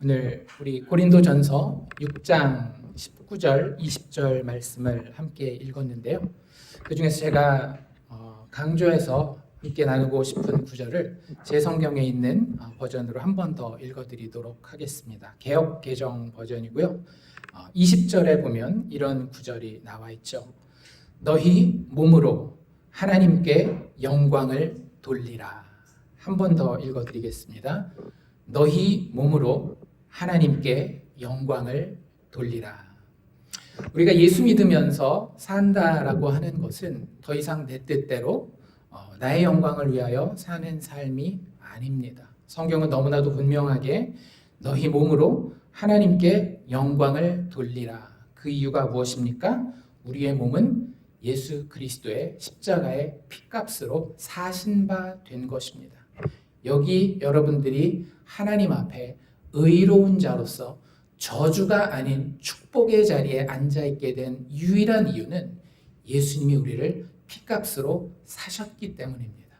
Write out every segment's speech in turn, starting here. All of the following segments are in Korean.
오늘 우리 고린도전서 6장 19절, 20절 말씀을 함께 읽었는데요. 그 중에서 제가 강조해서 함께 나누고 싶은 구절을 제 성경에 있는 버전으로 한 번 더 읽어드리도록 하겠습니다. 개역 개정 버전이고요. 20절에 보면 이런 구절이 나와 있죠. 너희 몸으로 하나님께 영광을 돌리라. 한 번 더 읽어드리겠습니다. 너희 몸으로 하나님께 영광을 돌리라. 우리가 예수 믿으면서 산다라고 하는 것은 더 이상 내 뜻대로 나의 영광을 위하여 사는 삶이 아닙니다. 성경은 너무나도 분명하게 너희 몸으로 하나님께 영광을 돌리라. 그 이유가 무엇입니까? 우리의 몸은 예수 그리스도의 십자가의 피값으로 사신 바 된 것입니다. 여기 여러분들이 하나님 앞에 의로운 자로서 저주가 아닌 축복의 자리에 앉아있게 된 유일한 이유는 예수님이 우리를 피값으로 사셨기 때문입니다.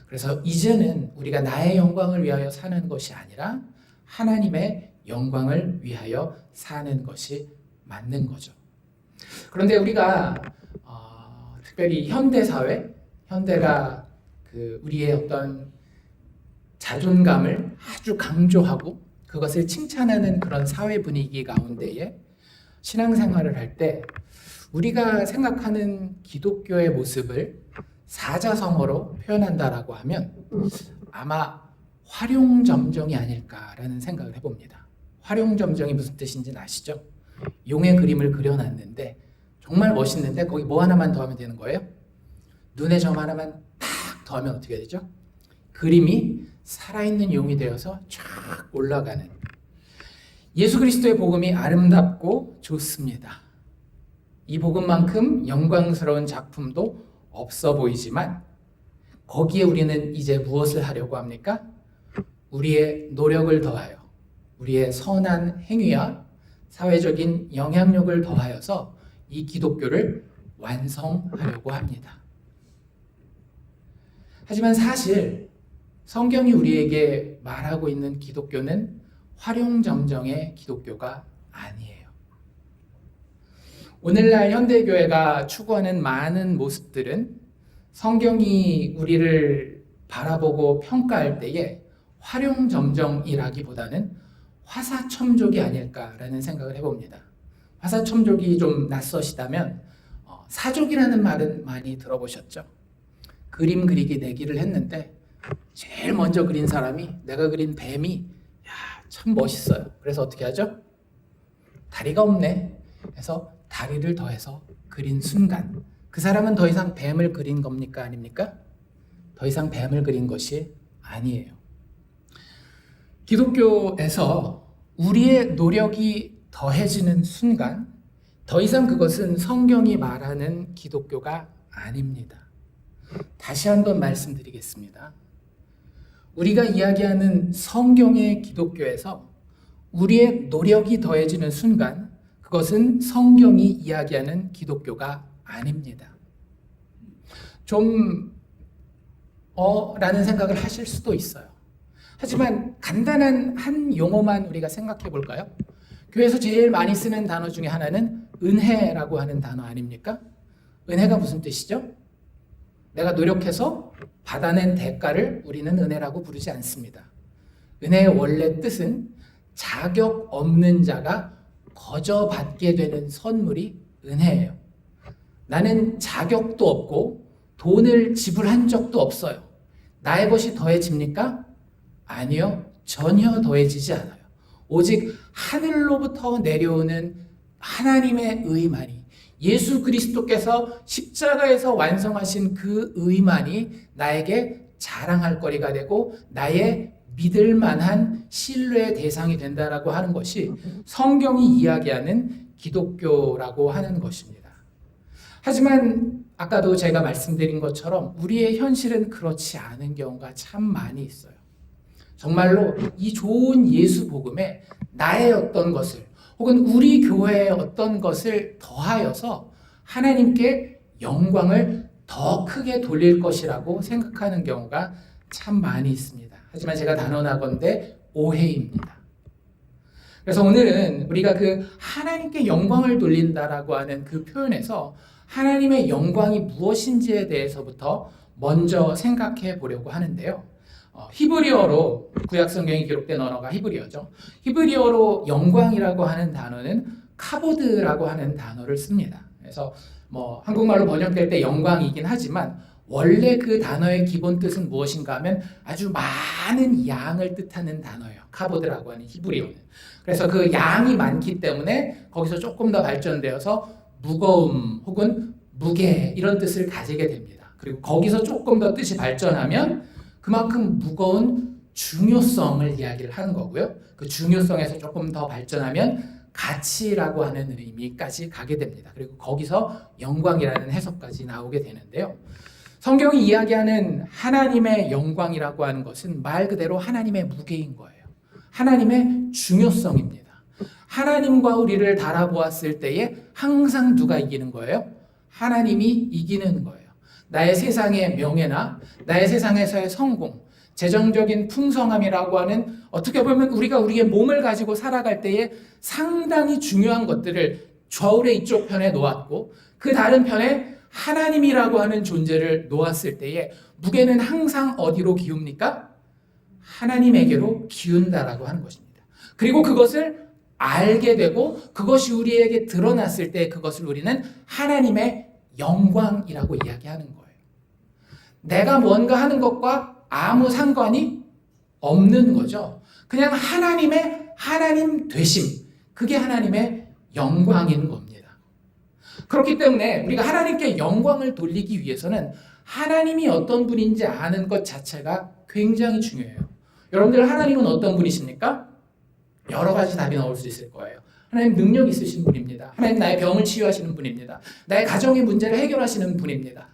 그래서 이제는 우리가 나의 영광을 위하여 사는 것이 아니라 하나님의 영광을 위하여 사는 것이 맞는 거죠. 그런데 우리가 특별히 현대사회, 현대가 우리의 어떤 자존감을 아주 강조하고 그것을 칭찬하는 그런 사회 분위기 가운데에 신앙생활을 할 때 우리가 생각하는 기독교의 모습을 사자성어로 표현한다라고 하면 아마 활용점정이 아닐까라는 생각을 해봅니다. 활용점정이 무슨 뜻인지는 아시죠? 용의 그림을 그려놨는데 정말 멋있는데 거기 뭐 하나만 더하면 되는 거예요? 눈에 점 하나만 탁 더하면 어떻게 되죠? 그림이 살아있는 용이 되어서 쫙 올라가는 예수 그리스도의 복음이 아름답고 좋습니다. 이 복음만큼 영광스러운 작품도 없어 보이지만 거기에 우리는 이제 무엇을 하려고 합니까? 우리의 노력을 더하여 우리의 선한 행위와 사회적인 영향력을 더하여서 이 기독교를 완성하려고 합니다. 하지만 사실 성경이 우리에게 말하고 있는 기독교는 활용점정의 기독교가 아니에요. 오늘날 현대교회가 추구하는 많은 모습들은 성경이 우리를 바라보고 평가할 때에 활용점정이라기보다는 화사첨족이 아닐까라는 생각을 해봅니다. 화사첨족이 좀 낯서시다면 사족이라는 말은 많이 들어보셨죠? 그림 그리기 내기를 했는데 제일 먼저 그린 사람이 내가 그린 뱀이 참 멋있어요. 그래서 어떻게 하죠? 다리가 없네. 그래서 다리를 더해서 그린 순간 그 사람은 더 이상 뱀을 그린 겁니까? 아닙니까? 더 이상 뱀을 그린 것이 아니에요. 기독교에서 우리의 노력이 더해지는 순간 더 이상 그것은 성경이 말하는 기독교가 아닙니다. 다시 한번 말씀드리겠습니다. 우리가 이야기하는 성경의 기독교에서 우리의 노력이 더해지는 순간 그것은 성경이 이야기하는 기독교가 아닙니다. 라는 생각을 하실 수도 있어요. 하지만 간단한 한 용어만 우리가 생각해 볼까요? 교회에서 제일 많이 쓰는 단어 중에 하나는 은혜라고 하는 단어 아닙니까? 은혜가 무슨 뜻이죠? 내가 노력해서 받아낸 대가를 우리는 은혜라고 부르지 않습니다. 은혜의 원래 뜻은 자격 없는 자가 거저 받게 되는 선물이 은혜예요. 나는 자격도 없고 돈을 지불한 적도 없어요. 나의 것이 더해집니까? 아니요. 전혀 더해지지 않아요. 오직 하늘로부터 내려오는 하나님의 의만이 예수 그리스도께서 십자가에서 완성하신 그 의만이 나에게 자랑할 거리가 되고 나의 믿을 만한 신뢰의 대상이 된다라고 하는 것이 성경이 이야기하는 기독교라고 하는 것입니다. 하지만 아까도 제가 말씀드린 것처럼 우리의 현실은 그렇지 않은 경우가 참 많이 있어요. 정말로 이 좋은 예수 복음에 나의 어떤 것을 혹은 우리 교회의 어떤 것을 더하여서 하나님께 영광을 더 크게 돌릴 것이라고 생각하는 경우가 참 많이 있습니다. 하지만 제가 단언하건대 오해입니다. 그래서 오늘은 우리가 그 하나님께 영광을 돌린다라고 하는 그 표현에서 하나님의 영광이 무엇인지에 대해서부터 먼저 생각해 보려고 하는데요. 히브리어로 구약 성경에 기록된 언어가 히브리어죠. 히브리어로 영광이라고 하는 단어는 카보드라고 하는 단어를 씁니다. 그래서 한국말로 번역될 때 영광이긴 하지만 원래 그 단어의 기본 뜻은 무엇인가 하면 아주 많은 양을 뜻하는 단어예요. 카보드라고 하는 히브리어는. 그래서 그 양이 많기 때문에 거기서 조금 더 발전되어서 무거움 혹은 무게 이런 뜻을 가지게 됩니다. 그리고 거기서 조금 더 뜻이 발전하면 그만큼 무거운 중요성을 이야기를 하는 거고요. 그 중요성에서 조금 더 발전하면 가치라고 하는 의미까지 가게 됩니다. 그리고 거기서 영광이라는 해석까지 나오게 되는데요. 성경이 이야기하는 하나님의 영광이라고 하는 것은 말 그대로 하나님의 무게인 거예요. 하나님의 중요성입니다. 하나님과 우리를 달아보았을 때에 항상 누가 이기는 거예요? 하나님이 이기는 거예요. 나의 세상의 명예나 나의 세상에서의 성공, 재정적인 풍성함이라고 하는 어떻게 보면 우리가 우리의 몸을 가지고 살아갈 때에 상당히 중요한 것들을 저울의 이쪽 편에 놓았고 그 다른 편에 하나님이라고 하는 존재를 놓았을 때에 무게는 항상 어디로 기웁니까? 하나님에게로 기운다라고 하는 것입니다. 그리고 그것을 알게 되고 그것이 우리에게 드러났을 때 그것을 우리는 하나님의 영광이라고 이야기하는 거예요. 내가 뭔가 하는 것과 아무 상관이 없는 거죠. 그냥 하나님의 하나님 되심, 그게 하나님의 영광인 겁니다. 그렇기 때문에 우리가 하나님께 영광을 돌리기 위해서는 하나님이 어떤 분인지 아는 것 자체가 굉장히 중요해요. 여러분들 하나님은 어떤 분이십니까? 여러 가지 답이 나올 수 있을 거예요. 하나님 능력 있으신 분입니다. 하나님 나의 병을 치유하시는 분입니다. 나의 가정의 문제를 해결하시는 분입니다.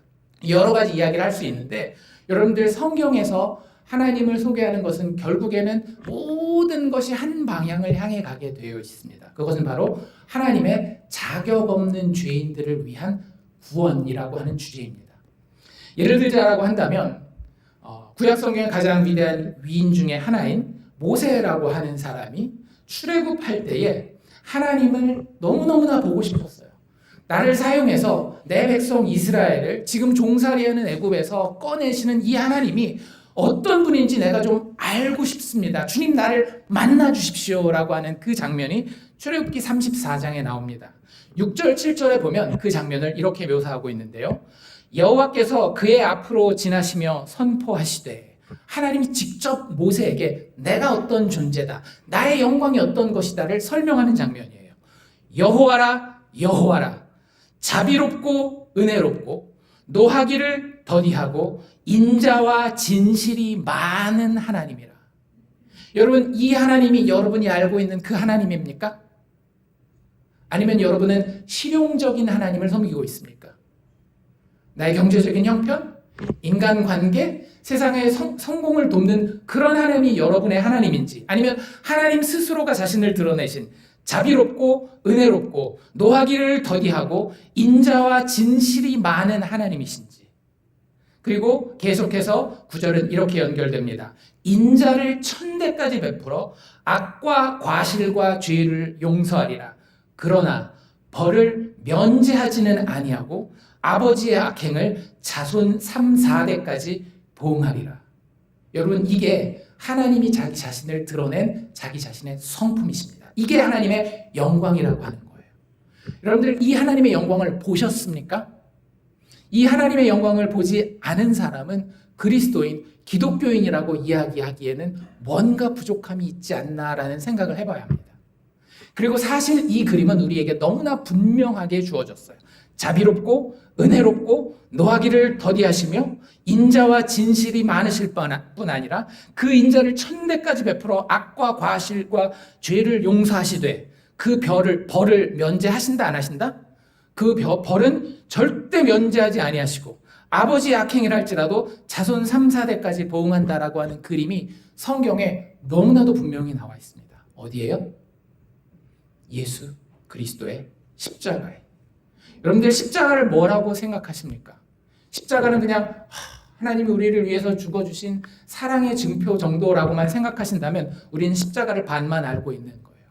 여러 가지 이야기를 할 수 있는데 여러분들 성경에서 하나님을 소개하는 것은 결국에는 모든 것이 한 방향을 향해 가게 되어 있습니다. 그것은 바로 하나님의 자격 없는 죄인들을 위한 구원이라고 하는 주제입니다. 예를 들자라고 한다면 구약 성경의 가장 위대한 위인 중에 하나인 모세라고 하는 사람이 출애굽할 때에 하나님을 너무너무나 보고 싶었어요. 나를 사용해서 내 백성 이스라엘을 지금 종살이하는 애굽에서 꺼내시는 이 하나님이 어떤 분인지 내가 좀 알고 싶습니다. 주님 나를 만나 주십시오라고 하는 그 장면이 출애굽기 34장에 나옵니다. 6절 7절에 보면 그 장면을 이렇게 묘사하고 있는데요. 여호와께서 그의 앞으로 지나시며 선포하시되 하나님이 직접 모세에게 내가 어떤 존재다, 나의 영광이 어떤 것이다를 설명하는 장면이에요. 여호와라 여호와라 자비롭고 은혜롭고 노하기를 더디하고 인자와 진실이 많은 하나님이라. 여러분 이 하나님이 여러분이 알고 있는 그 하나님입니까? 아니면 여러분은 실용적인 하나님을 섬기고 있습니까? 나의 경제적인 형편, 인간관계, 세상의 성공을 돕는 그런 하나님이 여러분의 하나님인지 아니면 하나님 스스로가 자신을 드러내신 자비롭고 은혜롭고 노하기를 더디하고 인자와 진실이 많은 하나님이신지. 그리고 계속해서 9절은 이렇게 연결됩니다. 인자를 1000대까지 베풀어 악과 과실과 죄를 용서하리라. 그러나 벌을 면제하지는 아니하고 아버지의 악행을 자손 3, 4대까지 보응하리라. 여러분 이게 하나님이 자기 자신을 드러낸 자기 자신의 성품이십니다. 이게 하나님의 영광이라고 하는 거예요. 여러분들 이 하나님의 영광을 보셨습니까? 이 하나님의 영광을 보지 않은 사람은 그리스도인, 기독교인이라고 이야기하기에는 뭔가 부족함이 있지 않나라는 생각을 해봐야 합니다. 그리고 사실 이 그림은 우리에게 너무나 분명하게 주어졌어요. 자비롭고 은혜롭고 노하기를 더디하시며 인자와 진실이 많으실 뿐 아니라 그 인자를 1000대까지 베풀어 악과 과실과 죄를 용서하시되 그 벌을 면제하신다 안 하신다? 그 벌은 절대 면제하지 아니하시고 아버지의 악행이라 할지라도 자손 3, 4대까지 보응한다라고 하는 그림이 성경에 너무나도 분명히 나와 있습니다. 어디예요? 예수 그리스도의 십자가에. 여러분들 십자가를 뭐라고 생각하십니까? 십자가는 그냥 하나님이 우리를 위해서 죽어주신 사랑의 증표 정도라고만 생각하신다면 우리는 십자가를 반만 알고 있는 거예요.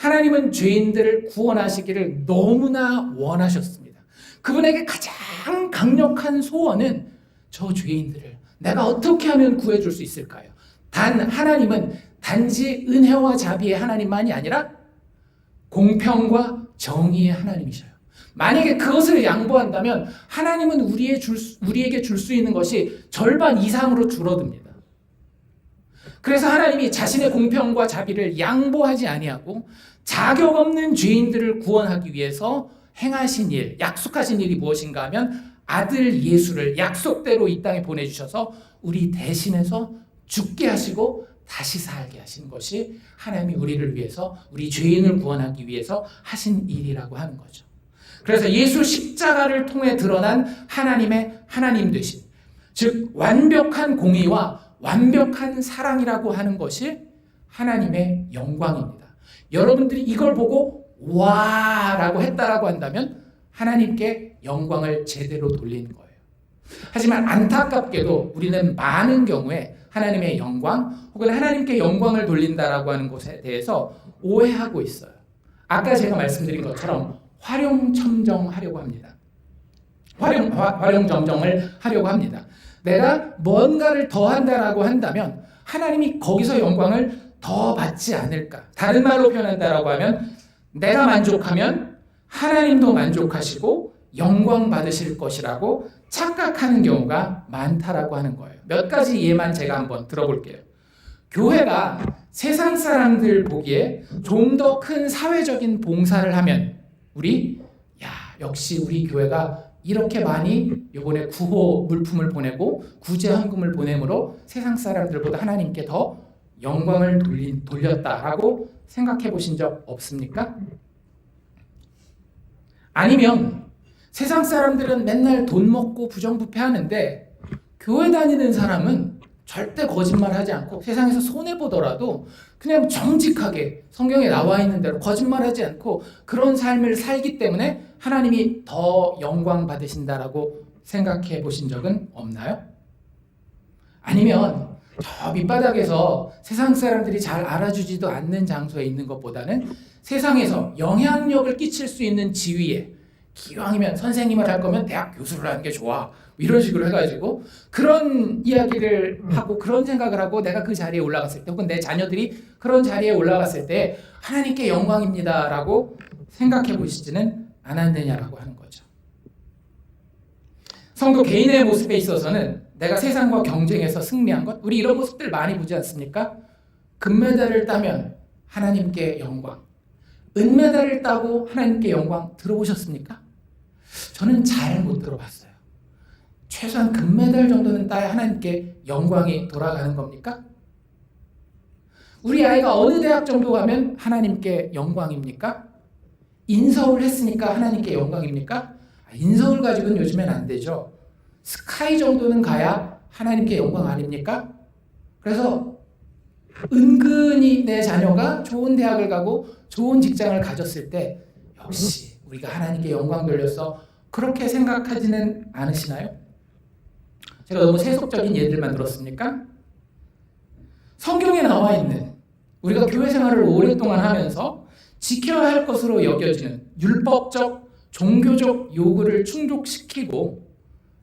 하나님은 죄인들을 구원하시기를 너무나 원하셨습니다. 그분에게 가장 강력한 소원은 저 죄인들을 내가 어떻게 하면 구해줄 수 있을까요? 단 하나님은 단지 은혜와 자비의 하나님만이 아니라 공평과 정의의 하나님이셔요. 만약에 그것을 양보한다면 하나님은 우리에게 줄 수 있는 것이 절반 이상으로 줄어듭니다. 그래서 하나님이 자신의 공평과 자비를 양보하지 아니하고 자격 없는 죄인들을 구원하기 위해서 행하신 일, 약속하신 일이 무엇인가 하면 아들 예수를 약속대로 이 땅에 보내주셔서 우리 대신해서 죽게 하시고 다시 살게 하신 것이 하나님이 우리를 위해서, 우리 죄인을 구원하기 위해서 하신 일이라고 하는 거죠. 그래서 예수 십자가를 통해 드러난 하나님의 하나님 되신, 즉 완벽한 공의와 완벽한 사랑이라고 하는 것이 하나님의 영광입니다. 여러분들이 이걸 보고 와라고 했다라고 한다면 하나님께 영광을 제대로 돌리는 거예요. 하지만 안타깝게도 우리는 많은 경우에 하나님의 영광 혹은 하나님께 영광을 돌린다라고 하는 것에 대해서 오해하고 있어요. 아까 제가 말씀드린 것처럼 활용점정하려고 합니다. 활용점정을 하려고 합니다. 내가 뭔가를 더 한다라고 한다면 하나님이 거기서 영광을 더 받지 않을까? 다른 말로 표현한다라고 하면 내가 만족하면 하나님도 만족하시고 영광 받으실 것이라고 착각하는 경우가 많다라고 하는 거예요. 몇 가지 예만 제가 한번 들어볼게요. 교회가 세상 사람들 보기에 좀 더 큰 사회적인 봉사를 하면 역시 우리 교회가 이렇게 많이 이번에 구호 물품을 보내고 구제 헌금을 보내므로 세상 사람들보다 하나님께 더 영광을 돌렸다라고 생각해 보신 적 없습니까? 아니면 세상 사람들은 맨날 돈 먹고 부정부패하는데 교회 다니는 사람은 절대 거짓말하지 않고 세상에서 손해보더라도 그냥 정직하게 성경에 나와 있는 대로 거짓말하지 않고 그런 삶을 살기 때문에 하나님이 더 영광 받으신다라고 생각해 보신 적은 없나요? 아니면 저 밑바닥에서 세상 사람들이 잘 알아주지도 않는 장소에 있는 것보다는 세상에서 영향력을 끼칠 수 있는 지위에 기왕이면 선생님을 할 거면 대학 교수를 하는 게 좋아 이런 식으로 해가지고 그런 이야기를 하고 그런 생각을 하고 내가 그 자리에 올라갔을 때 혹은 내 자녀들이 그런 자리에 올라갔을 때 하나님께 영광입니다 라고 생각해 보시지는 않았느냐라고 하는 거죠. 성도 개인의 모습에 있어서는 내가 세상과 경쟁해서 승리한 것, 우리 이런 모습들 많이 보지 않습니까? 금메달을 따면 하나님께 영광, 은메달을 따고 하나님께 영광 들어보셨습니까? 저는 잘 못 들어봤어요. 최소한 금메달 정도는 따야 하나님께 영광이 돌아가는 겁니까? 우리 아이가 어느 대학 정도 가면 하나님께 영광입니까? 인서울 했으니까 하나님께 영광입니까? 인서울 가지고는 요즘엔 안 되죠. 스카이 정도는 가야 하나님께 영광 아닙니까? 그래서 은근히 내 자녀가 좋은 대학을 가고 좋은 직장을 가졌을 때 역시 우리가 하나님께 영광 돌려서 그렇게 생각하지는 않으시나요? 제가 너무 세속적인 예들만 들었습니까? 성경에 나와 있는 우리가 교회 생활을 오랫동안 하면서 지켜야 할 것으로 여겨지는 율법적, 종교적 요구를 충족시키고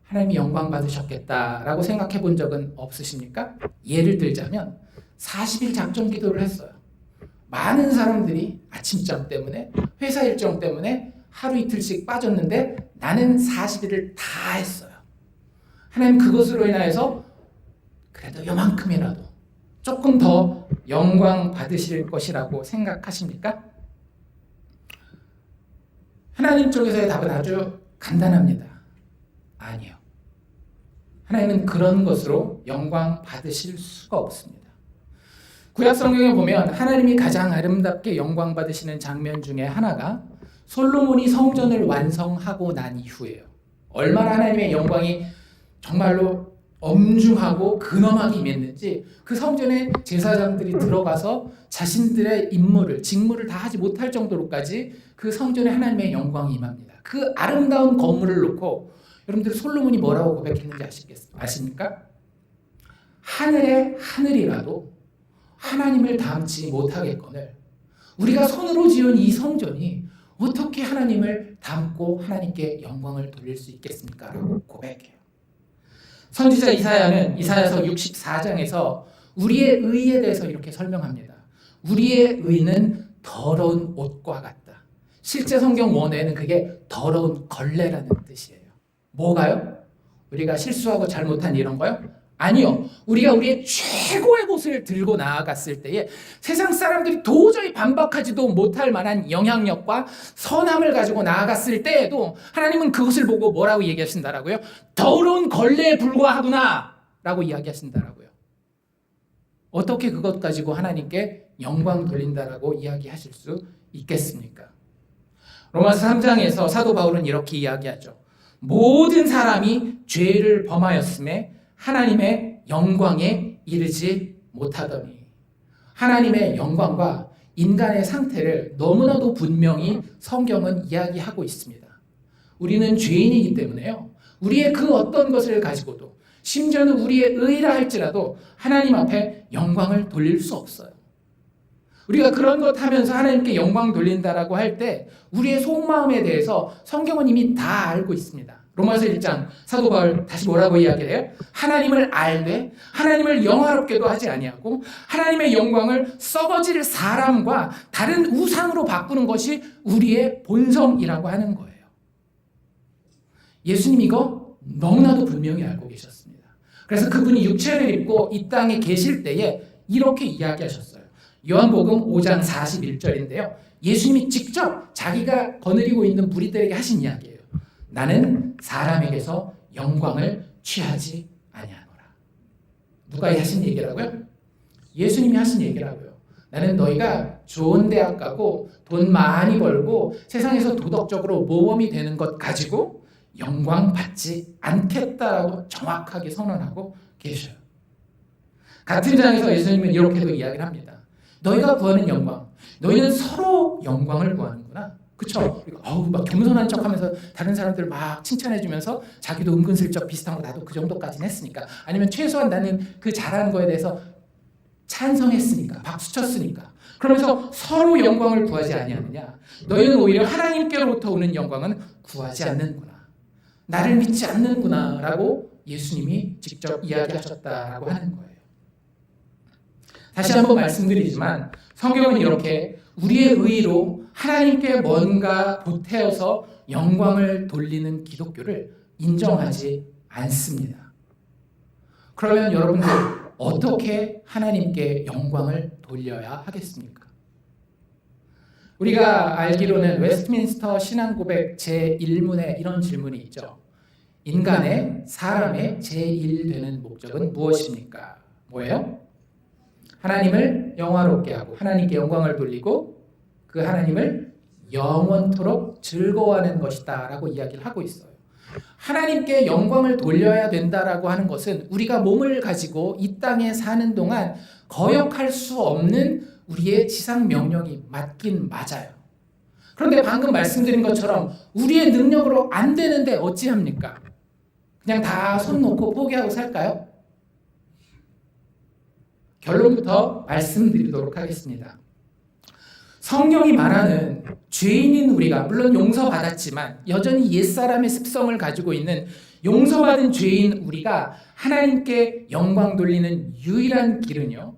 하나님이 영광 받으셨겠다라고 생각해 본 적은 없으십니까? 예를 들자면 40일 작정 기도를 했어요. 많은 사람들이 아침잠 때문에 회사 일정 때문에 하루 이틀씩 빠졌는데 나는 40일을 다 했어요. 하나님 그것으로 인하여서 그래도 요만큼이라도 조금 더 영광 받으실 것이라고 생각하십니까? 하나님 쪽에서의 답은 아주 간단합니다. 아니요. 하나님은 그런 것으로 영광 받으실 수가 없습니다. 구약 성경에 보면 하나님이 가장 아름답게 영광 받으시는 장면 중에 하나가 솔로몬이 성전을 완성하고 난 이후예요. 얼마나 하나님의 영광이 정말로 엄중하고 근엄하게 임했는지 그 성전에 제사장들이 들어가서 자신들의 직무를 다 하지 못할 정도로까지 그 성전에 하나님의 영광이 임합니다. 그 아름다운 건물을 놓고 여러분들 솔로몬이 뭐라고 고백했는지 아십니까? 하늘의 하늘이라도 하나님을 닮지 못하겠거늘 우리가 손으로 지은 이 성전이 어떻게 하나님을 닮고 하나님께 영광을 돌릴 수 있겠습니까? 라고 고백해요. 선지자 이사야는 이사야서 64장에서 우리의 의에 대해서 이렇게 설명합니다. 우리의 의는 더러운 옷과 같다. 실제 성경 원어에는 그게 더러운 걸레라는 뜻이에요. 뭐가요? 우리가 실수하고 잘못한 이런 거요? 아니요. 우리가 우리의 최고의 것을 들고 나아갔을 때에 세상 사람들이 도저히 반박하지도 못할 만한 영향력과 선함을 가지고 나아갔을 때에도 하나님은 그것을 보고 뭐라고 얘기하신다라고요? 더러운 걸레에 불과하구나 라고 이야기하신다라고요. 어떻게 그것 가지고 하나님께 영광 돌린다라고 이야기하실 수 있겠습니까? 로마서 3장에서 사도 바울은 이렇게 이야기하죠. 모든 사람이 죄를 범하였음에 하나님의 영광에 이르지 못하더니. 하나님의 영광과 인간의 상태를 너무나도 분명히 성경은 이야기하고 있습니다. 우리는 죄인이기 때문에요. 우리의 그 어떤 것을 가지고도 심지어는 우리의 의라 할지라도 하나님 앞에 영광을 돌릴 수 없어요. 우리가 그런 것 하면서 하나님께 영광 돌린다라고 할 때 우리의 속마음에 대해서 성경은 이미 다 알고 있습니다. 로마서 1장 사도 바울 다시 뭐라고 이야기를 해요? 하나님을 알되 하나님을 영화롭게도 하지 아니하고 하나님의 영광을 썩어질 사람과 다른 우상으로 바꾸는 것이 우리의 본성이라고 하는 거예요. 예수님 이거 너무나도 분명히 알고 계셨습니다. 그래서 그분이 육체를 입고 이 땅에 계실 때에 이렇게 이야기하셨어요. 요한복음 5장 41절인데요. 예수님이 직접 자기가 거느리고 있는 무리들에게 하신 이야기예요. 나는 사람에게서 영광을 취하지 아니하노라. 누가 하신 얘기라고요? 예수님이 하신 얘기라고요. 나는 너희가 좋은 대학 가고 돈 많이 벌고 세상에서 도덕적으로 모범이 되는 것 가지고 영광 받지 않겠다라고 정확하게 선언하고 계셔요. 같은 장에서 예수님은 이렇게도 이야기를 합니다. 너희가 구하는 영광, 너희는 서로 영광을 구하는구나. 그쵸? 막 겸손한 척 하면서 다른 사람들 막 칭찬해주면서 자기도 은근슬쩍 비슷한 거 나도 그 정도까지는 했으니까, 아니면 최소한 나는 그 잘하는 거에 대해서 찬성했으니까, 박수 쳤으니까, 그러면서 서로 영광을 구하지 아니하느냐. 너희는 오히려 하나님께로부터 오는 영광은 구하지 않는구나. 나를 믿지 않는구나 라고 예수님이 직접 이야기하셨다라고 하는 거예요. 다시 한번 말씀드리지만 성경은 이렇게 우리의 의로 하나님께 뭔가 보태어서 영광을 돌리는 기독교를 인정하지 않습니다. 그러면 여러분들 어떻게 하나님께 영광을 돌려야 하겠습니까? 우리가 알기로는 웨스트민스터 신앙고백 제1문에 이런 질문이 있죠. 인간의, 사람의 제1되는 목적은 무엇입니까? 뭐예요? 하나님을 영화롭게 하고 하나님께 영광을 돌리고 그 하나님을 영원토록 즐거워하는 것이다 라고 이야기를 하고 있어요. 하나님께 영광을 돌려야 된다라고 하는 것은 우리가 몸을 가지고 이 땅에 사는 동안 거역할 수 없는 우리의 지상 명령이 맞긴 맞아요. 그런데 방금 말씀드린 것처럼 우리의 능력으로 안 되는데 어찌합니까? 그냥 다 손 놓고 포기하고 살까요? 결론부터 말씀드리도록 하겠습니다. 성경이 말하는 죄인인 우리가 물론 용서받았지만 여전히 옛사람의 습성을 가지고 있는 용서받은 죄인 우리가 하나님께 영광 돌리는 유일한 길은요,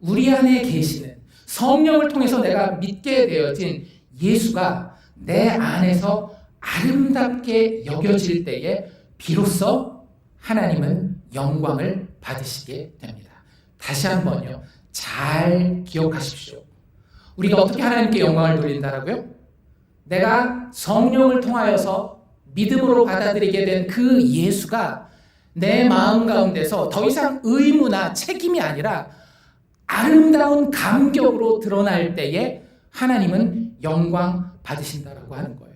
우리 안에 계시는 성령을 통해서 내가 믿게 되어진 예수가 내 안에서 아름답게 여겨질 때에 비로소 하나님은 영광을 받으시게 됩니다. 다시 한번요, 잘 기억하십시오. 우리가 어떻게 하나님께 영광을 돌린다라고요? 내가 성령을 통하여서 믿음으로 받아들이게 된 그 예수가 내 마음 가운데서 더 이상 의무나 책임이 아니라 아름다운 감격으로 드러날 때에 하나님은 영광 받으신다라고 하는 거예요.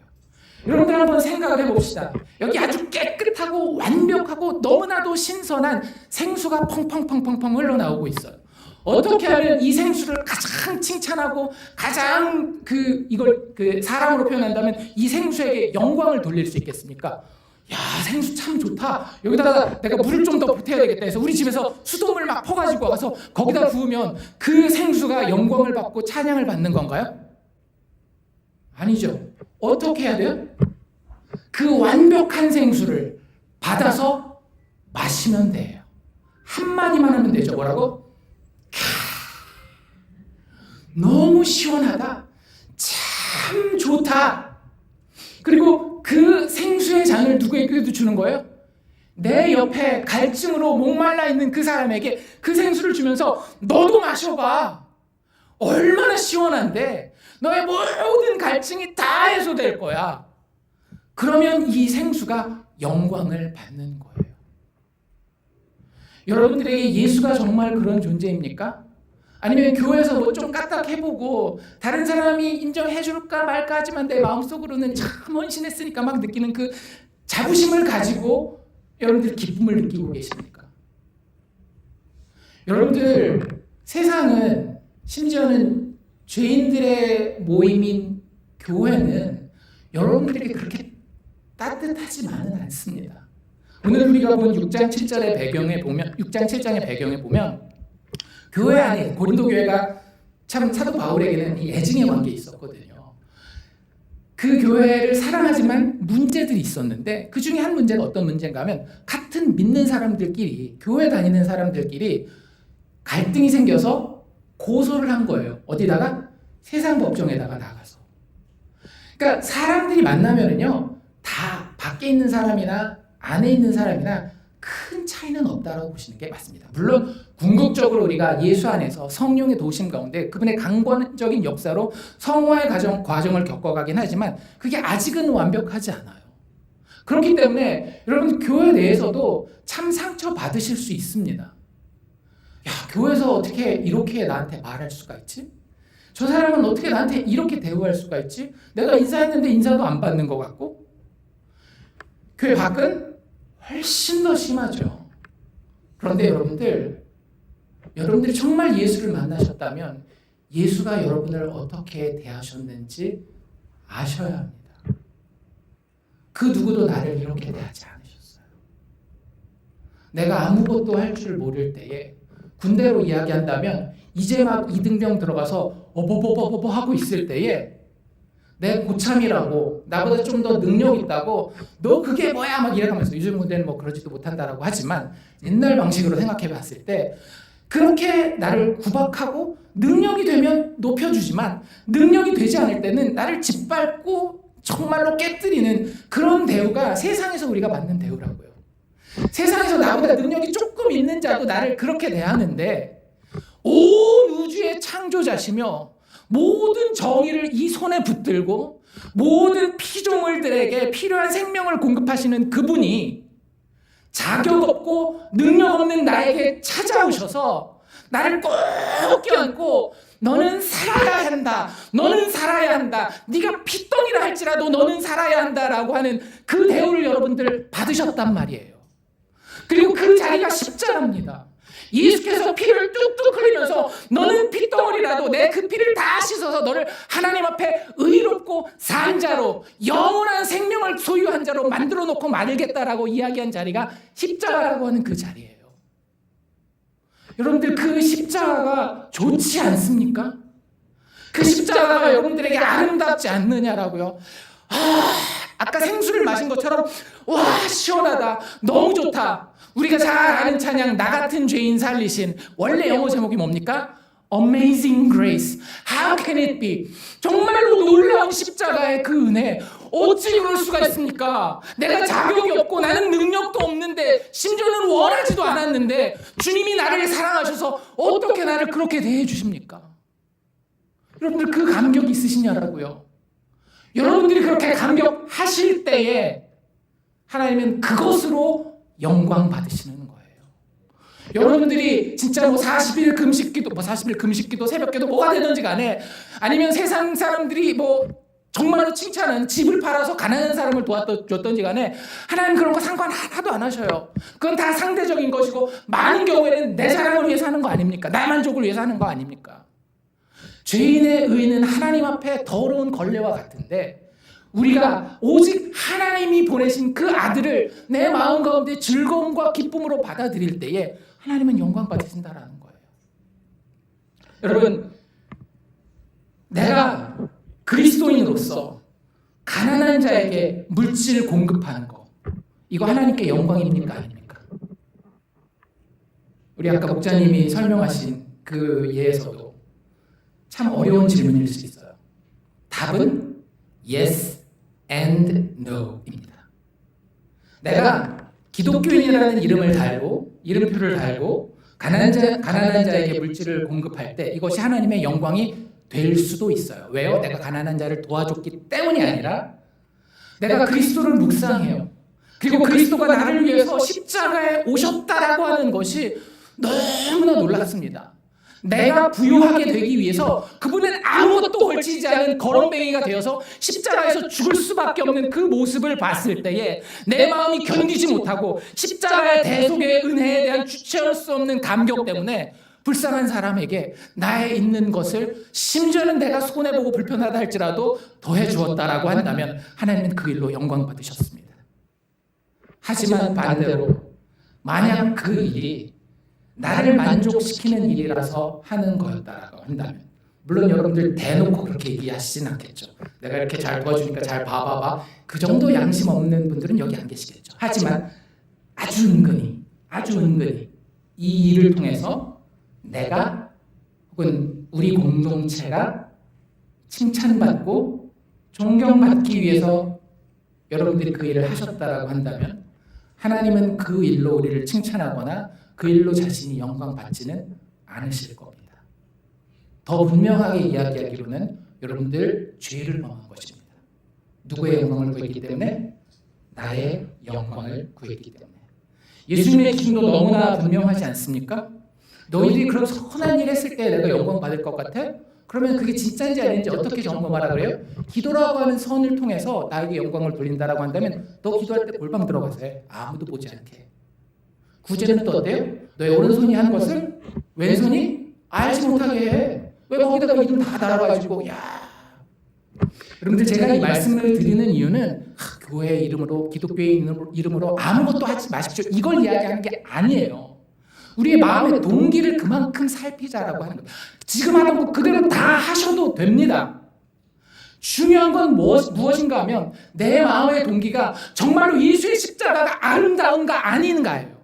여러분들 한번 생각을 해봅시다. 여기 아주 깨끗하고 완벽하고 너무나도 신선한 생수가 펑펑펑펑펑 흘러나오고 있어요. 어떻게 하면 이 생수를 가장 칭찬하고 가장 이걸 사랑으로 표현한다면 이 생수에게 영광을 돌릴 수 있겠습니까? 야, 생수 참 좋다. 여기다가 내가 물을 좀 더 보태야 되겠다 해서 우리 집에서 수돗물 막 퍼가지고 와서 거기다 부으면 그 생수가 영광을 받고 찬양을 받는 건가요? 아니죠. 어떻게 해야 돼요? 그 완벽한 생수를 받아서 마시면 돼요. 한마디만 하면 되죠. 뭐라고? 너무 시원하다. 참 좋다. 그리고 그 생수의 잔을 누구에게도 주는 거예요? 내 옆에 갈증으로 목말라 있는 그 사람에게 그 생수를 주면서 너도 마셔봐. 얼마나 시원한데 너의 모든 갈증이 다 해소될 거야. 그러면 이 생수가 영광을 받는 거예요. 여러분들에게 예수가 정말 그런 존재입니까? 아니면 교회에서 뭐 좀 까딱해보고 다른 사람이 인정해줄까 말까 하지만 내 마음속으로는 참 헌신했으니까 막 느끼는 그 자부심을 가지고 여러분들 기쁨을 느끼고 계십니까? 여러분들 세상은 심지어는 죄인들의 모임인 교회는 여러분들에게 그렇게 따뜻하지만은 않습니다. 오늘 우리가 본 6장 7절의 배경에 보면 6장 7장의 배경에 보면 교회 안에 고린도 교회가 참 사도 바울에게는 이 애증의 관계에 있었거든요. 그 교회를 사랑하지만 문제들이 있었는데 그 중에 한 문제가 어떤 문제인가 하면 같은 믿는 사람들끼리 교회 다니는 사람들끼리 갈등이 생겨서 고소를 한 거예요. 어디다가? 세상 법정에다가 나가서. 그러니까 사람들이 만나면은요 다 밖에 있는 사람이나 안에 있는 사람이나 큰 차이는 없다라고 보시는 게 맞습니다. 물론 궁극적으로 우리가 예수 안에서 성령의 도우심 가운데 그분의 강권적인 역사로 성화의 과정을 겪어가긴 하지만 그게 아직은 완벽하지 않아요. 그렇기 때문에 여러분 교회 내에서도 참 상처 받으실 수 있습니다. 야, 교회에서 어떻게 이렇게 나한테 말할 수가 있지? 저 사람은 어떻게 나한테 이렇게 대우할 수가 있지? 내가 인사했는데 인사도 안 받는 것 같고. 교회 밖은 훨씬 더 심하죠. 그런데 여러분들이 정말 예수를 만나셨다면 예수가 여러분을 어떻게 대하셨는지 아셔야 합니다. 그 누구도 나를 이렇게 대하지 않으셨어요. 내가 아무것도 할 줄 모를 때에 군대로 이야기한다면 이제 막 이등병 들어가서 어버버버버 하고 있을 때에 내 고참이라고 나보다 좀 더 능력 있다고 너 그게 뭐야 막 이래가면서 요즘 군대는 뭐 그러지도 못한다라고 하지만 옛날 방식으로 생각해 봤을 때 그렇게 나를 구박하고 능력이 되면 높여주지만 능력이 되지 않을 때는 나를 짓밟고 정말로 깨뜨리는 그런 대우가 세상에서 우리가 받는 대우라고요. 세상에서 나보다 능력이 조금 있는 자도 나를 그렇게 대하는데 온 우주의 창조자시며 모든 정의를 이 손에 붙들고 모든 피조물들에게 필요한 생명을 공급하시는 그분이 자격 없고 능력 없는 나에게 찾아오셔서 나를 꼭 껴안고 너는 살아야 한다. 너는 살아야 한다. 네가 피덩이라 할지라도 너는 살아야 한다라고 하는 그 대우를 여러분들 받으셨단 말이에요. 그리고 그 자리가 십자가입니다. 예수께서 피를 뚝뚝 흘리면서 너는 핏덩어리라도 내 그 피를 다 씻어서 너를 하나님 앞에 의롭고 산 자로 영원한 생명을 소유한 자로 만들어 놓고 말겠다라고 이야기한 자리가 십자가라고 하는 그 자리예요. 여러분들 그 십자가가 좋지 않습니까? 그 십자가가 여러분들에게 아름답지 않느냐라고요. 아까 생수를 마신 것처럼 와 시원하다 너무 좋다. 우리가 잘 아는 찬양 나 같은 죄인 살리신 원래 영어 제목이 뭡니까? Amazing Grace. How can it be? 정말로 놀라운 십자가의 그 은혜 어찌 그럴 수가 있습니까? 내가 자격이 없고 나는 능력도 없는데 심지어는 원하지도 않았는데 주님이 나를 사랑하셔서 어떻게 나를 그렇게 대해 주십니까? 여러분들 그 감격이 있으시냐라고요. 여러분들이 그렇게 감격하실 때에 하나님은 그것으로 영광 받으시는 거예요. 여러분들이 진짜 뭐 40일 금식기도 새벽기도 뭐가 되든지 간에 아니면 세상 사람들이 뭐 정말로 칭찬은 집을 팔아서 가난한 사람을 도와줬던지 간에 하나님 그런 거 상관 하나도 안 하셔요. 그건 다 상대적인 것이고 많은 경우에는 내 사랑을 위해서 하는 거 아닙니까? 나 만족을 위해서 하는 거 아닙니까? 죄인의 의는 하나님 앞에 더러운 걸레와 같은데 우리가 오직 하나님이 보내신 그 아들을 내 마음 가운데 즐거움과 기쁨으로 받아들일 때에 하나님은 영광 받으신다라는 거예요. 여러분, 내가 그리스도인으로서 가난한 자에게 물질을 공급하는 거, 이거 하나님께 영광입니까? 아닙니까? 우리 아까 목자님이 설명하신 그 예에서도 참 어려운 질문일 수 있어요. 답은 yes and no입니다. 내가 기독교인이라는 이름을 달고 이름표를 달고 가난한 자에게 물질을 공급할 때 이것이 하나님의 영광이 될 수도 있어요. 왜요? 내가 가난한 자를 도와줬기 때문이 아니라 내가 그리스도를 묵상해요. 그리고 그리스도가 나를 위해서 십자가에 오셨다라고 하는 것이 너무나 놀랐습니다. 내가 부유하게 되기 위해서 그분은 아무것도 걸치지 않은 거렁뱅이가 되어서 십자가에서 죽을 수밖에 없는 그 모습을 봤을 때에 내 마음이 견디지 못하고 십자가의 대속의 은혜에 대한 주체할 수 없는 감격 때문에 불쌍한 사람에게 나의 있는 것을 심지어는 내가 손해보고 불편하다 할지라도 더해 주었다라고 한다면 하나님은 그 일로 영광 받으셨습니다. 하지만 반대로 만약 그 일이 나를 만족시키는 일이라서 하는 거였다라고 한다면, 물론 여러분들 대놓고 그렇게 얘기하시진 않겠죠. 내가 이렇게 잘 도와주니까 잘 봐봐봐. 그 정도 양심 없는 분들은 여기 안 계시겠죠. 하지만 아주 은근히 이 일을 통해서 내가 혹은 우리 공동체가 칭찬받고 존경받기 위해서 여러분들이 그 일을 하셨다라고 한다면 하나님은 그 일로 우리를 칭찬하거나 그 일로 자신이 영광 받지는 않으실 겁니다. 더 분명하게 이야기하기로는 여러분들 죄를 범한 것입니다. 누구의 영광을 구했기 때문에? 나의 영광을 구했기 때문에. 예수님의 기준도 너무나 분명하지 않습니까? 너희들이 그런 선한 일 했을 때 내가 영광 받을 것 같아? 그러면 그게 진짜인지 아닌지 어떻게 점검하라 그래요? 기도라고 하는 선을 통해서 나에게 영광을 돌린다라고 한다면 너 기도할 때 골방 들어가서 해. 아무도 보지 않게. 구제는 또 어때요? 너의 오른손이 하는 것을 왼손이 알지 못하게 해. 왜 거기다가 이름 다 달아가지고 여러분들 제가 이 말씀을 드리는 이유는 교회 이름으로 기독교의 이름으로 아무것도 하지 마십시오. 이걸 이야기하는 게 아니에요. 우리의 마음의 동기를 그만큼 살피자라고 하는 거예요. 지금 하는 거 그대로 다 하셔도 됩니다. 중요한 건 무엇인가 하면 내 마음의 동기가 정말로 예수의 십자가가 아름다운가 아닌가예요.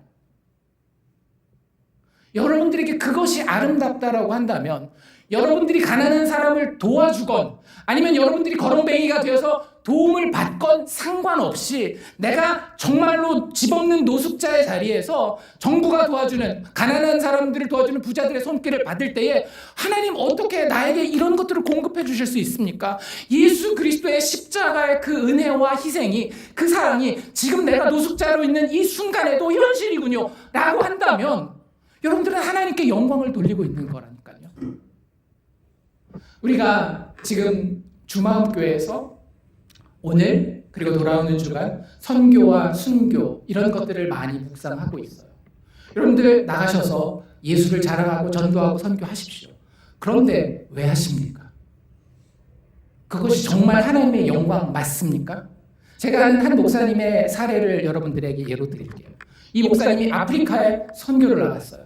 여러분들에게 그것이 아름답다라고 한다면 여러분들이 가난한 사람을 도와주건 아니면 여러분들이 거렁뱅이가 되어서 도움을 받건 상관없이 내가 정말로 집 없는 노숙자의 자리에서 정부가 도와주는 가난한 사람들을 도와주는 부자들의 손길을 받을 때에 하나님 어떻게 나에게 이런 것들을 공급해 주실 수 있습니까? 예수 그리스도의 십자가의 그 은혜와 희생이 그 사랑이 지금 내가 노숙자로 있는 이 순간에도 현실이군요 라고 한다면 여러분들은 하나님께 영광을 돌리고 있는 거라니까요. 우리가 지금 주마음교회에서 오늘 그리고 돌아오는 주간 선교와 순교 이런 것들을 많이 묵상하고 있어요. 여러분들 나가셔서 예수를 자랑하고 전도하고 선교하십시오. 그런데 왜 하십니까? 그것이 정말 하나님의 영광 맞습니까? 제가 아는 한 목사님의 사례를 여러분들에게 예로 드릴게요. 이 목사님이 아프리카에 선교를 나갔어요.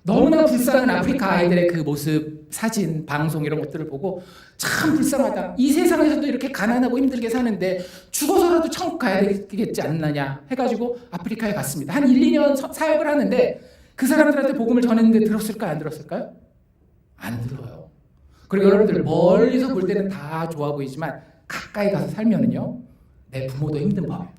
너무나 불쌍한 아프리카 아이들의 그 모습, 사진, 방송 이런 것들을 보고 참 불쌍하다. 이 세상에서도 이렇게 가난하고 힘들게 사는데 죽어서라도 천국 가야 되겠지 않느냐 해가지고 아프리카에 갔습니다. 한 1, 2년 사역을 하는데 그 사람들한테 복음을 전했는데 들었을까요? 안 들었을까요? 안 들어요. 그리고 여러분들 멀리서 볼 때는 다 좋아 보이지만 가까이 가서 살면은요 내 부모도 힘든 법입니다.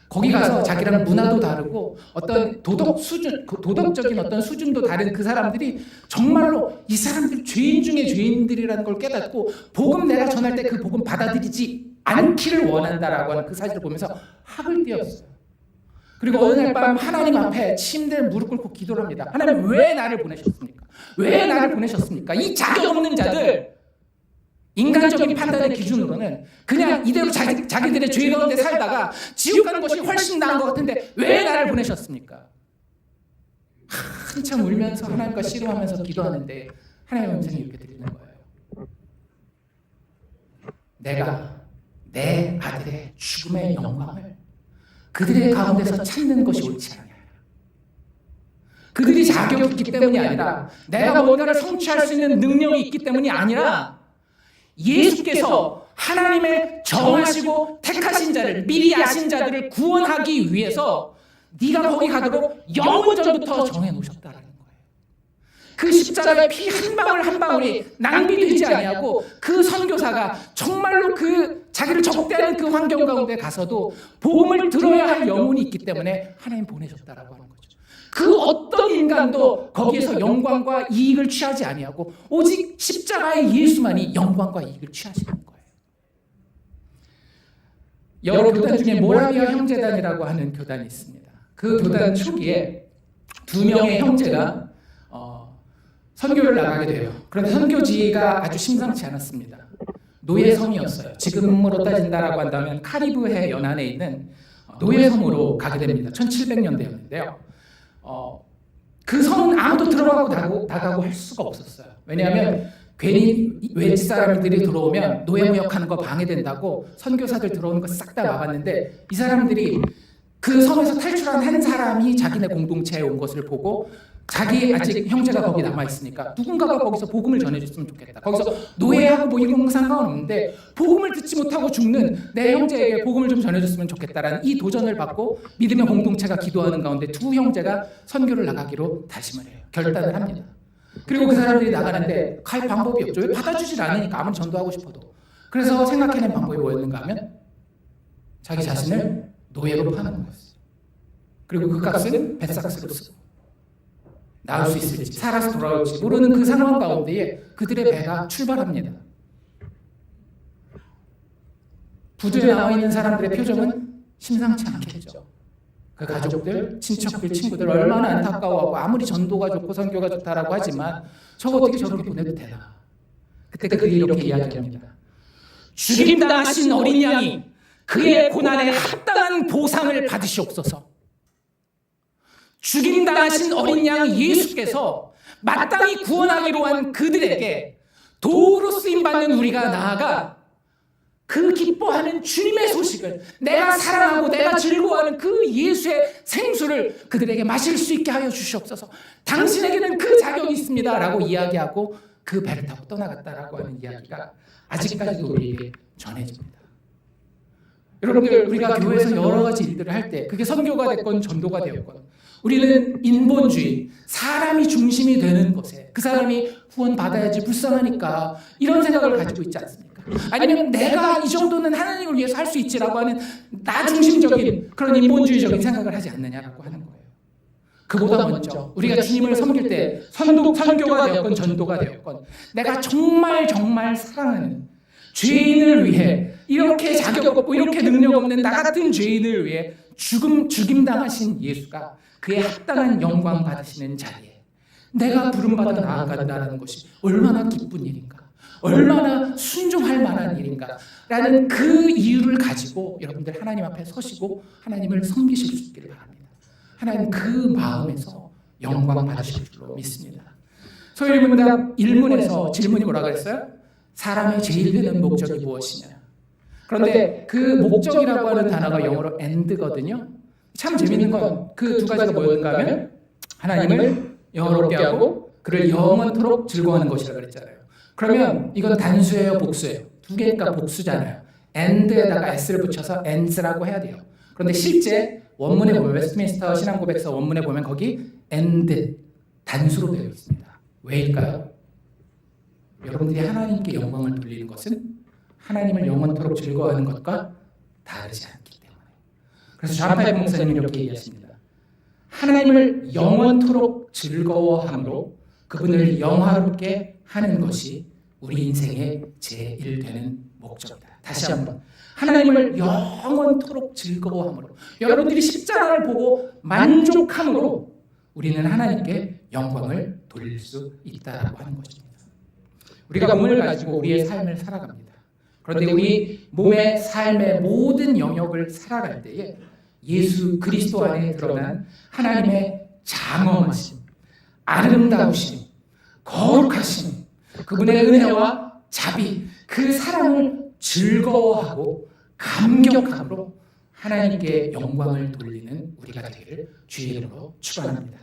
거기 가서 자기랑 문화도 다르고 어떤 도덕적인 어떤 수준도 다른 그 사람들이 정말로 이 사람들 죄인 중에 죄인들이라는 걸 깨닫고 복음 내가 전할 때 그 복음 받아들이지 않기를 원한다라고 하는 그 사실을 보면서 학을 띄었어요. 그리고 어느 날 밤 하나님 앞에 침대에 무릎 꿇고 기도를 합니다. 하나님 왜 나를 보내셨습니까? 왜 나를 보내셨습니까? 이 자격 없는 자들 인간적인 판단의 기준으로는 그냥 이대로 자기들의 죄 가운데 살다가 지옥 가는 것이 훨씬 나은 것 같은데 왜 나를 보내셨습니까? 한참 울면서 하나님과 씨름하면서 기도하는데 하나님의 음성이 이렇게 들리는 거예요. 내 아들의 죽음의 영광을 그들의 가운데서 찾는 것이 옳지 않냐. 그들이 자격이 있기 때문이 아니라 내가 뭔가를 성취할 수 있는 능력이 있기 때문이 아니라 예수께서 하나님의 정하시고 택하신 자를, 미리 아신 자들을 구원하기 위해서 네가 거기 가도록 영원전부터 정해놓으셨다라는 거예요. 그 십자가의 피 한 방울 한 방울이 낭비되지 아니하고 그 선교사가 정말로 그 자기를 적대하는 그 환경 가운데 가서도 복음을 들어야 할 영혼이 있기 때문에 하나님 보내셨다라고 하는 거죠. 그 어떤 인간도 거기에서 영광과 이익을 취하지 아니하고 오직 십자가의 예수만이 영광과 이익을 취하시는 거예요. 여러 교단 중에 모라비아 형제단이라고 하는 교단이 있습니다. 그 교단 초기에 두 명의 형제가 선교를 나가게 돼요. 그런데 선교지가 아주 심상치 않았습니다. 노예섬이었어요. 지금으로 따진다라고 한다면 카리브해 연안에 있는 노예섬으로 가게 됩니다. 1700년대였는데요. 그 섬은 아무도 들어가고 나가고 할 수가 없었어요. 왜냐하면 괜히 외지 사람들이 들어오면 노예무역하는 거 방해된다고 선교사들 들어오는 거 싹 다 막았는데 이 사람들이 그 섬에서 탈출한 한 사람이 자기네 공동체에 온 것을 보고 자기 아직 형제가 거기 남아있으니까 누군가가 거기서 복음을 전해줬으면 좋겠다. 거기서 노예하고 뭐 이런 건 상관없는데 복음을 듣지 못하고 죽는 내 형제에게 복음을 좀 전해줬으면 좋겠다라는 이 도전을 받고 믿음의 공동체가 기도하는 가운데 두 형제가 선교를 나가기로 다짐을 해요. 결단을 합니다. 그리고 그 사람들이 나가는데 갈 방법이 없죠. 왜 받아주질 않으니까 아무리 전도하고 싶어도. 그래서 생각해낸 방법이 뭐였는가 하면 자기 자신을 노예로 파는 거였어요. 그리고 그 값은 뱃삭스로 쓰고 나올 수 있을지 살아서 돌아올지 모르는 그 상황 가운데에 그들의 배가 출발합니다. 부두에 나와 있는 사람들의 표정은 심상치 않겠죠. 그 가족들, 친척들, 친구들 얼마나 안타까워하고 아무리 전도가 좋고 선교가 좋다라고 하지만 저거 어떻게 저렇게 보내도 되나. 그때 그들이 이렇게 이야기합니다. 죽임당하신 어린 양이 그의 고난에 합당한 보상을 받으시옵소서. 죽임당하신 어린 양 예수께서 마땅히 구원하기로 한 그들에게 도구로 쓰임받는 우리가 나아가 그 기뻐하는 주님의 소식을, 내가 사랑하고 내가 즐거워하는 그 예수의 생수를 그들에게 마실 수 있게 하여 주시옵소서. 당신에게는 그 자격이 있습니다 라고 이야기하고 그 배를 타고 떠나갔다라고 하는 이야기가 아직까지도 우리에게 전해집니다. 여러분들, 우리가 교회에서 여러 가지 일들을 할 때 그게 선교가 됐건 전도가 되었건 우리는 인본주의, 사람이 중심이 되는 것에 그 사람이 후원받아야지 불쌍하니까 이런 생각을 가지고 있지 않습니까? 아니면 내가 이 정도는 하나님을 위해서 할 수 있지라고 하는 나 중심적인 그런 인본주의적인 생각을 하지 않느냐라고 하는 거예요. 그보다 먼저 우리가 주님을 섬길 때 선교가 되었건 전도가 되었건 내가 정말 사랑하는 죄인을 위해 이렇게 자격 없고 이렇게 능력 없는 나 같은 죄인을 위해 죽임당하신 예수가 그의 합당한 영광 받으시는 자리에 내가 부름받아 나아간다는 것이 얼마나 기쁜 일인가, 얼마나 순종할 만한 일인가 라는 그 이유를 가지고 여러분들 하나님 앞에 서시고 하나님을 섬기실 수 있기를 바랍니다. 하나님 그 마음에서 영광 받으실 줄로 믿습니다. 서울문답 1문에서 질문이 뭐라고 했어요? 사람의 제일 되는 목적이 무엇이냐? 그런데 그 목적이라고 하는 단어가 영어로 end거든요. 참 재밌는 건 그 두 가지가 뭐였는가 하면 하나님을 영원롭게 하고 그를 영원토록 즐거워하는 것이라고 그랬잖아요. 그러면 이건 단수예요, 복수예요? 두 개니까 복수잖아요. end에다가 s를 붙여서 ends라고 해야 돼요. 그런데 실제 원문에 보면 웨스트민스터 신앙고백서 원문에 보면 거기 end 단수로 되어 있습니다. 왜일까요? 여러분들이 하나님께 영광을 돌리는 것은 하나님을 영원토록 즐거워하는 것과 다르지 않기 때문에. 그래서 좌파의 목사님은 이렇게 얘기하십니다. 하나님을 영원토록 즐거워함으로 그분을 영화롭게 하는 것이 우리 인생의 제일 되는 목적이다. 다시 한번, 하나님을 영원토록 즐거워함으로, 여러분들이 십자가를 보고 만족함으로 우리는 하나님께 영광을 돌릴 수 있다라고 하는 것입니다. 우리가 몸을 가지고 우리의 삶을 살아갑니다. 그런데 우리 몸의 삶의 모든 영역을 살아갈 때에 예수 그리스도 안에 드러난 하나님의 장엄하심, 아름다우심, 거룩하심, 그분의 은혜와 자비, 그 사랑을 즐거워하고 감격함으로 하나님께 영광을 돌리는 우리가 되기를 주의 이름으로 축원합니다.